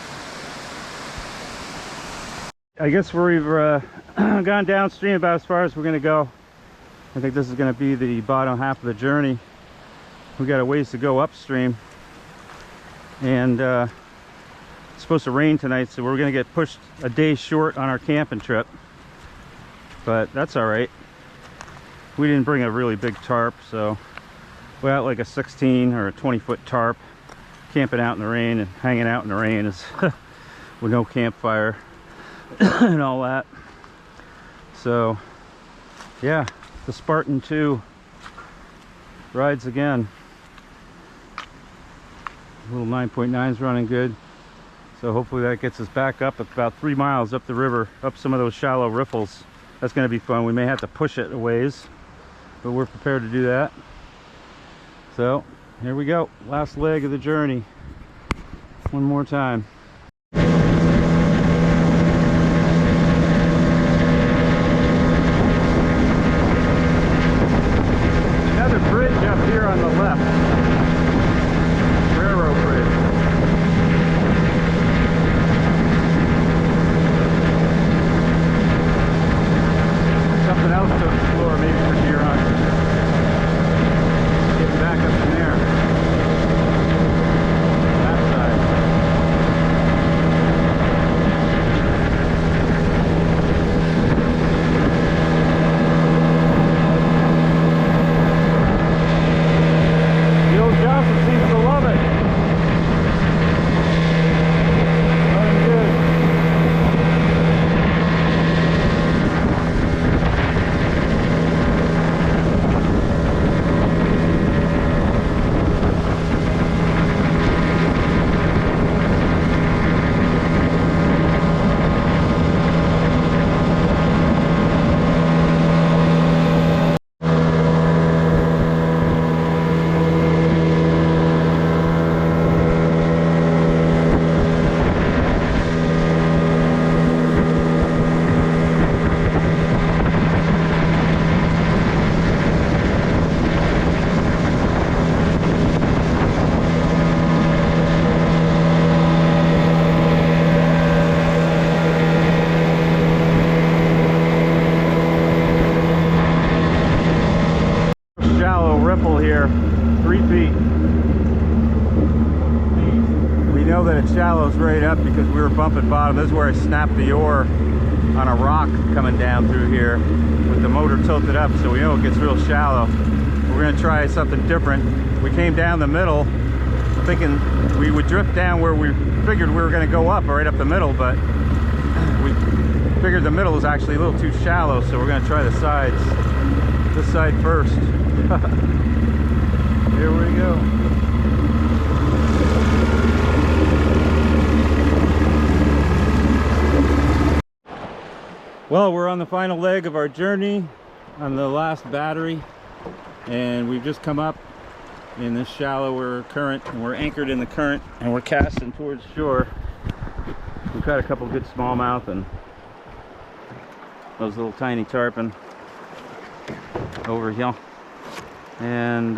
I guess we've gone downstream about as far as we're going to go. I think this is going to be the bottom half of the journey. We got a ways to go upstream, and it's supposed to rain tonight, so we're going to get pushed a day short on our camping trip, but that's all right. We didn't bring a really big tarp, so we got like a 16 or a 20-foot tarp. Camping out in the rain and hanging out in the rain is with no campfire and all that. So yeah, the Spartan 2 rides again. Little 9.9's running good, so hopefully that gets us back up about 3 miles up the river, up some of those shallow riffles. That's going to be fun. We may have to push it a ways, but we're prepared to do that. So here we go, last leg of the journey. One more time. Another bridge up here on the left. Railroad bridge. Something else to explore maybe for deer hunting. Getting back up in there. That side. The old Johnson seems to love it. Running good. Here, 3 feet. We know that it's shallows right up because we were bumping bottom. This is where I snapped the oar on a rock coming down through here with the motor tilted up, so we know it gets real shallow. We're going to try something different. We came down the middle thinking we would drift down where we figured we were going to go up, right up the middle, but we figured the middle was actually a little too shallow, so we're going to try the sides. This side first. Here we go. Well, we're on the final leg of our journey on the last battery, and we've just come up in this shallower current, and we're anchored in the current, and we're casting towards shore. We've got a couple good smallmouth and those little tiny tarpon over here. And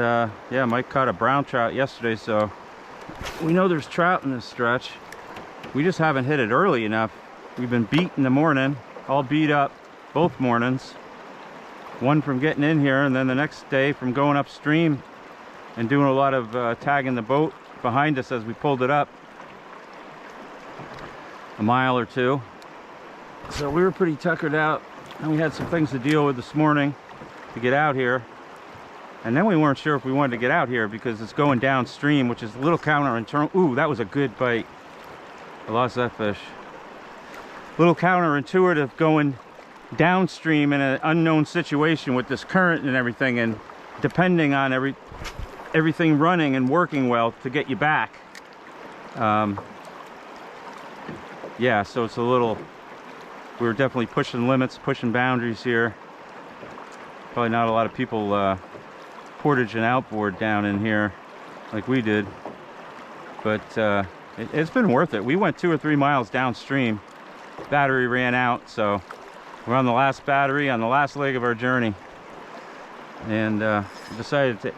yeah, Mike caught a brown trout yesterday, so we know there's trout in this stretch. We just haven't hit it early enough. We've been beat in the morning, all beat up both mornings. One from getting in here, and then the next day from going upstream and doing a lot of tagging the boat behind us as we pulled it up a mile or two. So we were pretty tuckered out, and we had some things to deal with this morning to get out here. And then we weren't sure if we wanted to get out here because it's going downstream, which is a little counterintuitive. Ooh, that was a good bite. I lost that fish. A little counterintuitive going downstream in an unknown situation with this current and everything, and depending on everything running and working well to get you back. Yeah, so it's a little, we were definitely pushing limits, pushing boundaries here. Probably not a lot of people portage and outboard down in here like we did, but it's been worth it. We went 2 or 3 miles downstream. Battery ran out, so we're on the last battery on the last leg of our journey, and decided to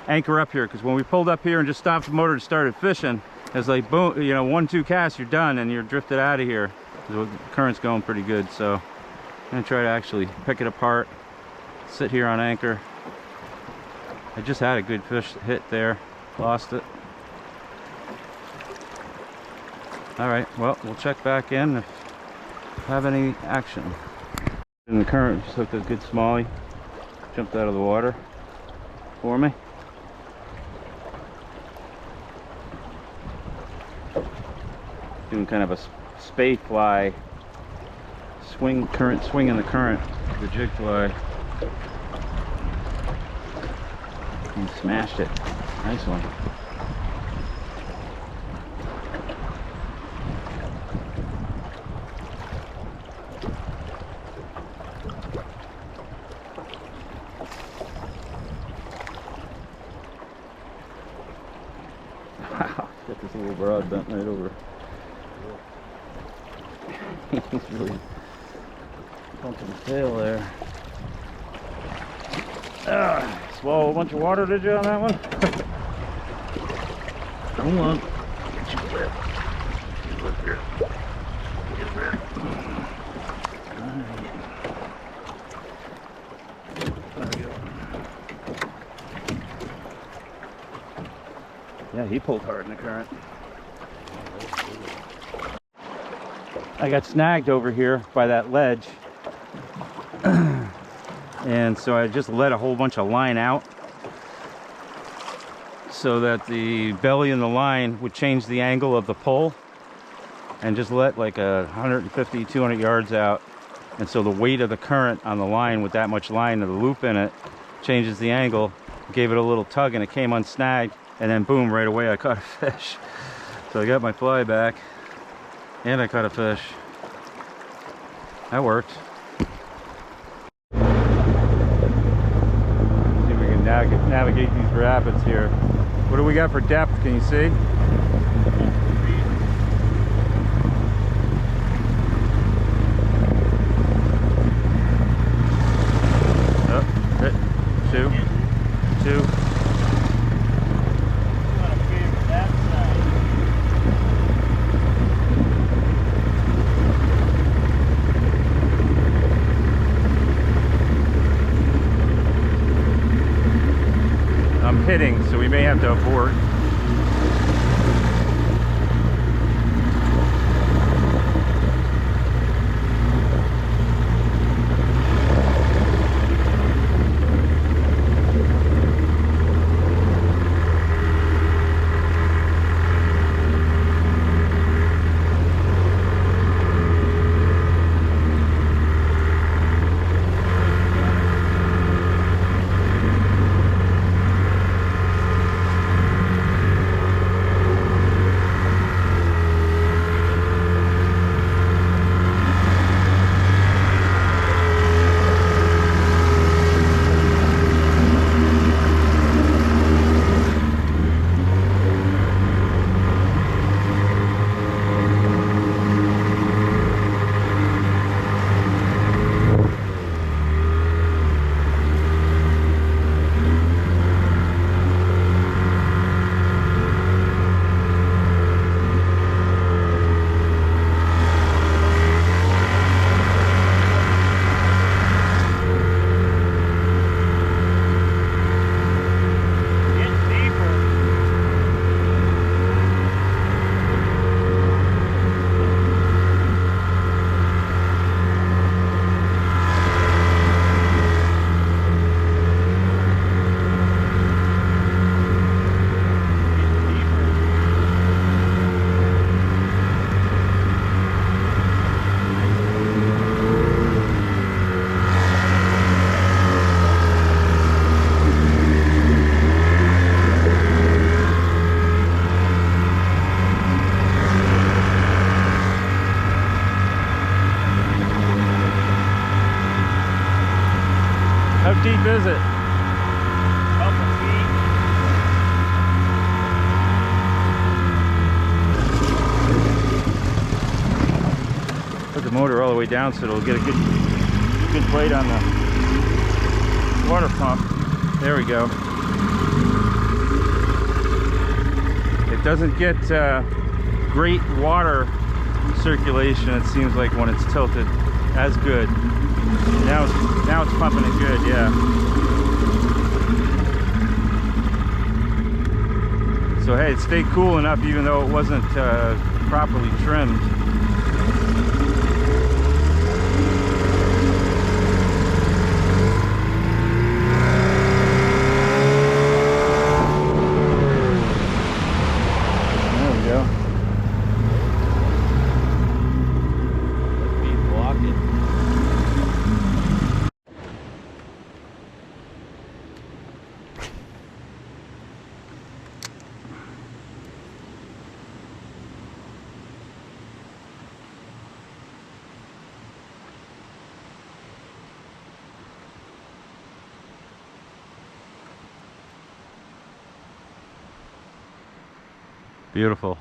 anchor up here because when we pulled up here and just stopped the motor and started fishing, it's like boom, you know, 1-2 casts, you're done and you're drifted out of here. The current's going pretty good, so I'm gonna try to actually pick it apart, sit here on anchor. I just had a good fish hit there, lost it. Alright, well, we'll check back in if we have any action. And the current just hooked a good smallie, jumped out of the water for me. Doing kind of a spade fly swing, current swing in the current, the jig fly. And smashed it. Nice one. Wow, got this little broad bent right over. He's really pumping his tail there. Swallow a bunch of water, did you, on that one? Come on. Get your lip here. Get there. There we go. Yeah, he pulled hard in the current. I got snagged over here by that ledge. And so I just let a whole bunch of line out so that the belly in the line would change the angle of the pull, and just let like 150, 200 yards out. And so the weight of the current on the line with that much line of the loop in it changes the angle. Gave it a little tug and it came unsnagged, and then boom, right away I caught a fish. So I got my fly back and I caught a fish. That worked. Navigate these rapids here. What do we got for depth? Can you see? Oh, two. Hitting, so we may have to abort. How deep is it? Couple feet. Put the motor all the way down so it'll get a good plate on the water pump. There we go. It doesn't get great water circulation, it seems like, when it's tilted. That's good. Now it's pumping it good, yeah. So hey, it stayed cool enough even though it wasn't properly trimmed. There we go. Be blocking. Beautiful.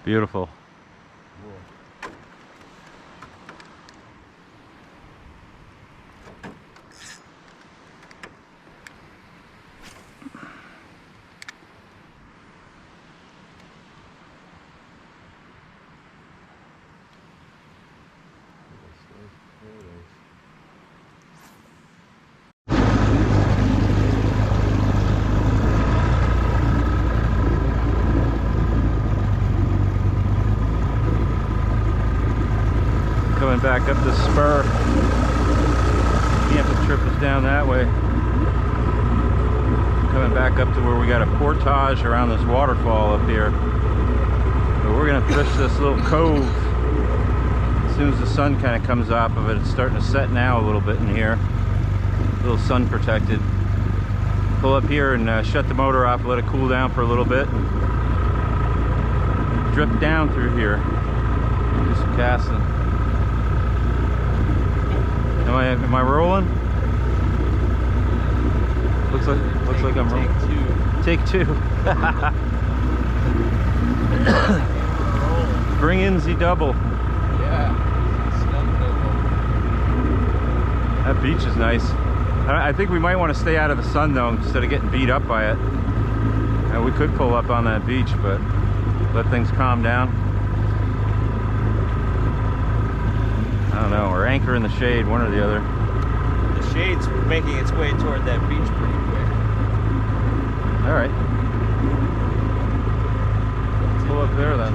Beautiful. Coming back up the spur. You have to trip us down that way. Coming back up to where we got a portage around this waterfall up here. But we're gonna fish this little cove as soon as the sun kind of comes off of it. It's starting to set now a little bit in here. A little sun protected. Pull up here and shut the motor off, let it cool down for a little bit. Drift down through here. Do some casting. Am I rolling? Looks like I'm rolling. Take two. Bring in the double. Yeah. That beach is nice. I think we might want to stay out of the sun though, instead of getting beat up by it. We could pull up on that beach, but let things calm down. I don't know, or anchor in the shade, one or the other. The shade's making its way toward that beach pretty quick. All right. Pull up there then.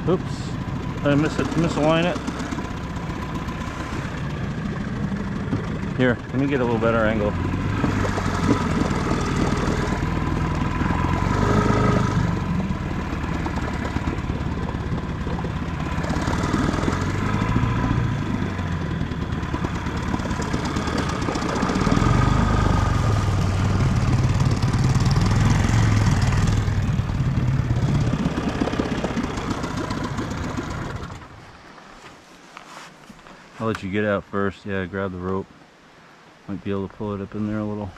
Oops, I misalign it. Here, let me get a little better angle. I'll let you get out first. Yeah, grab the rope. Might be able to pull it up in there a little.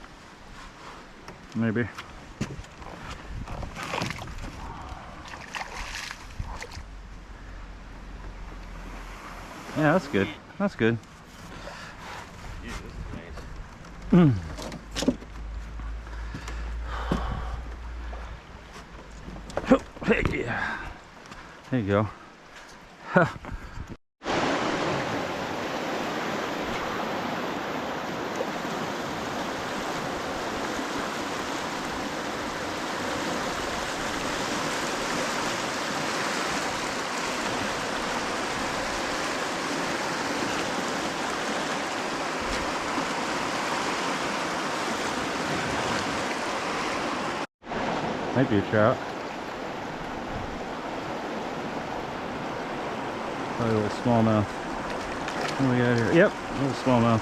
Maybe. Yeah, that's good. That's good. Nice. Hey, yeah. There you go. Might be a trout. Probably a little smallmouth. What do we got here? Yep, a little smallmouth.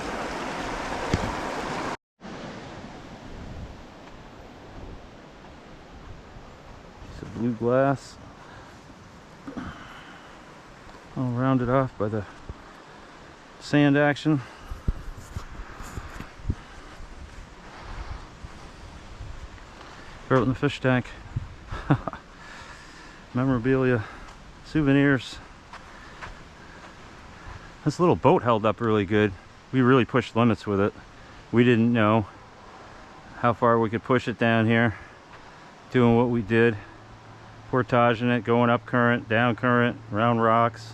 It's a blue glass. All rounded off by the sand action. Throw it in the fish tank. Memorabilia, souvenirs. This little boat held up really good. We really pushed limits with it. We didn't know how far we could push it down here, doing what we did, portaging it, going up current, down current, around rocks.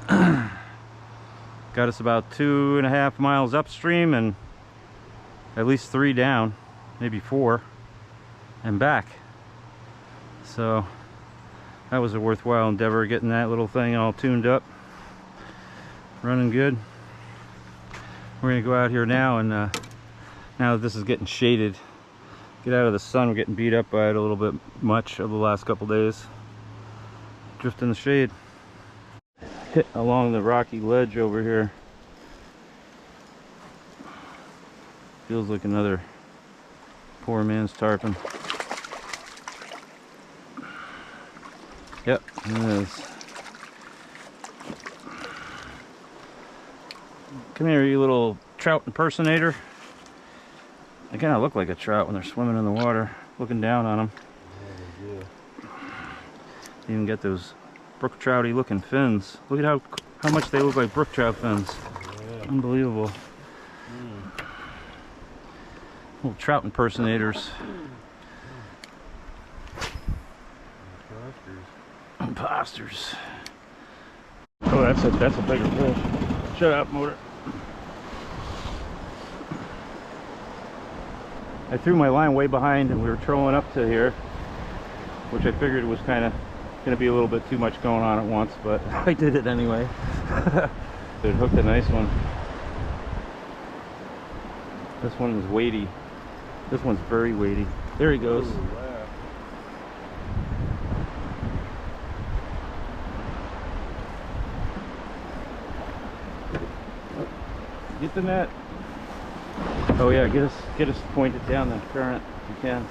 Got us about 2.5 miles upstream and at least 3 down, maybe 4, and back. So that was a worthwhile endeavor, getting that little thing all tuned up, running good. We're gonna go out here now, and now that this is getting shaded, get out of the sun. We're getting beat up by it a little bit much over the last couple days. Drift in the shade. Hit along the rocky ledge over here. Feels like another poor man's tarpon. Yep, it is. Come here, you little trout impersonator. They kind of look like a trout when they're swimming in the water, looking down on them. Yeah, they do. Even get those brook trouty looking fins. Look at how much they look like brook trout fins. Yeah. Unbelievable. Little trout impersonators. Imposters. Oh, that's a bigger fish. Shut up, motor. I threw my line way behind and we were trolling up to here, which I figured was kind of going to be a little bit too much going on at once, but I did it anyway. It hooked a nice one. This one is weighty. This one's very weighty. There he goes. Ooh, wow. Get the net. Oh yeah, get us pointed down the current if you can.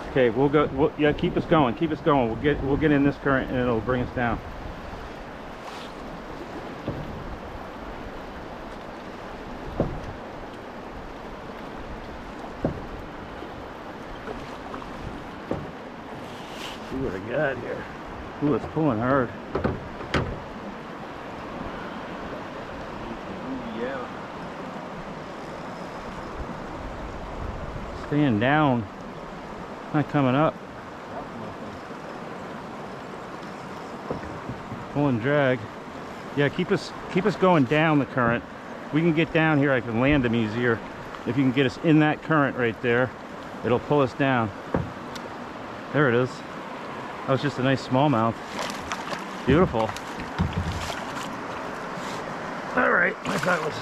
Okay, we'll go. Yeah, keep us going. Keep us going. We'll get in this current and it'll bring us down. See what I got here. Ooh, it's pulling hard. Yeah. Staying down. Not coming up. Pulling drag. Yeah, keep us going down the current. We can get down here. I can land them easier. If you can get us in that current right there, it'll pull us down. There it is. That was just a nice smallmouth. Beautiful. All right, I thought it was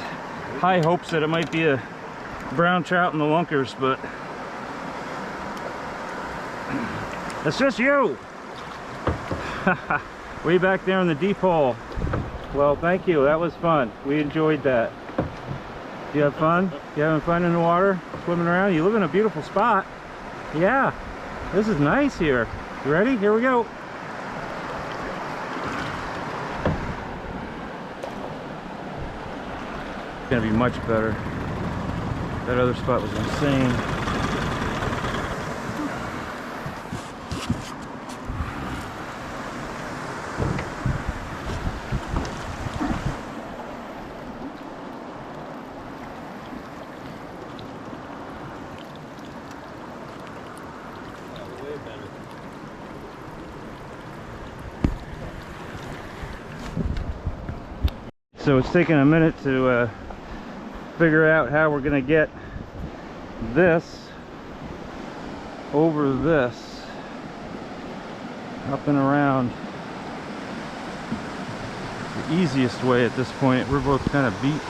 high hopes that it might be a brown trout in the lunkers, but it's just you. Way back there in the deep hole. Well, thank you. That was fun. We enjoyed that. You have fun? You having fun in the water? Swimming around? You live in a beautiful spot. Yeah. This is nice here. You ready? Here we go. It's gonna be much better. That other spot was insane. So it's taking a minute to figure out how we're going to get this over this, up and around. The easiest way at this point. We're both kind of beat.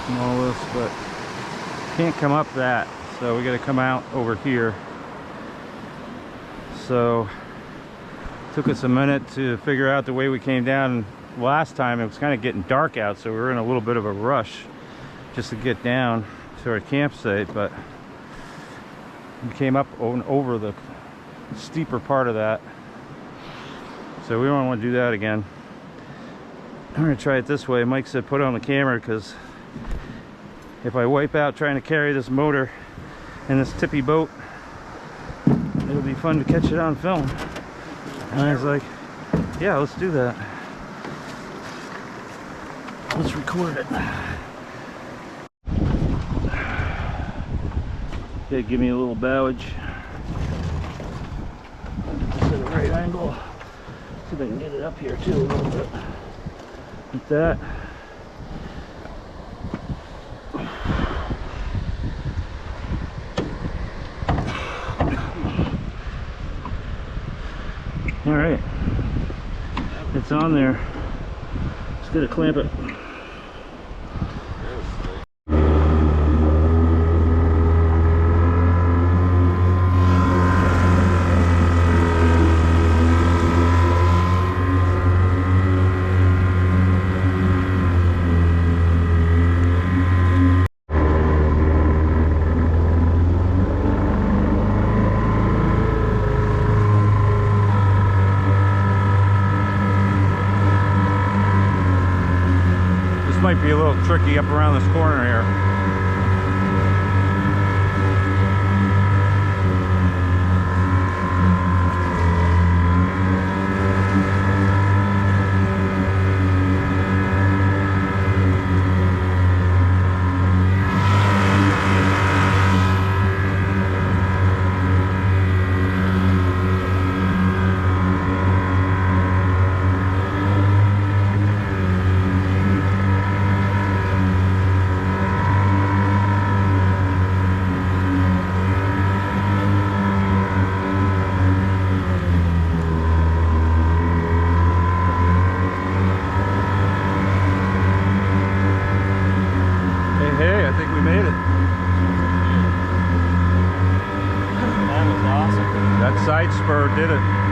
smallest, but can't come up that, so we got to come out over here. So took us a minute to figure out the way we came down. Last time it was kind of getting dark out, so we were in a little bit of a rush just to get down to our campsite, but we came up over the steeper part of that, so we don't want to do that again. I'm gonna try it this way. Mike said put it on the camera, because if I wipe out trying to carry this motor in this tippy boat, it'll be fun to catch it on film. And I was like, yeah, let's do that. Let's record it. Okay, give me a little bowage. Just at a right angle. See if I can get it up here too a little bit. Like that. All right, it's on there. Just gotta clamp it. Might be a little tricky up around this corner here. Side spur did it.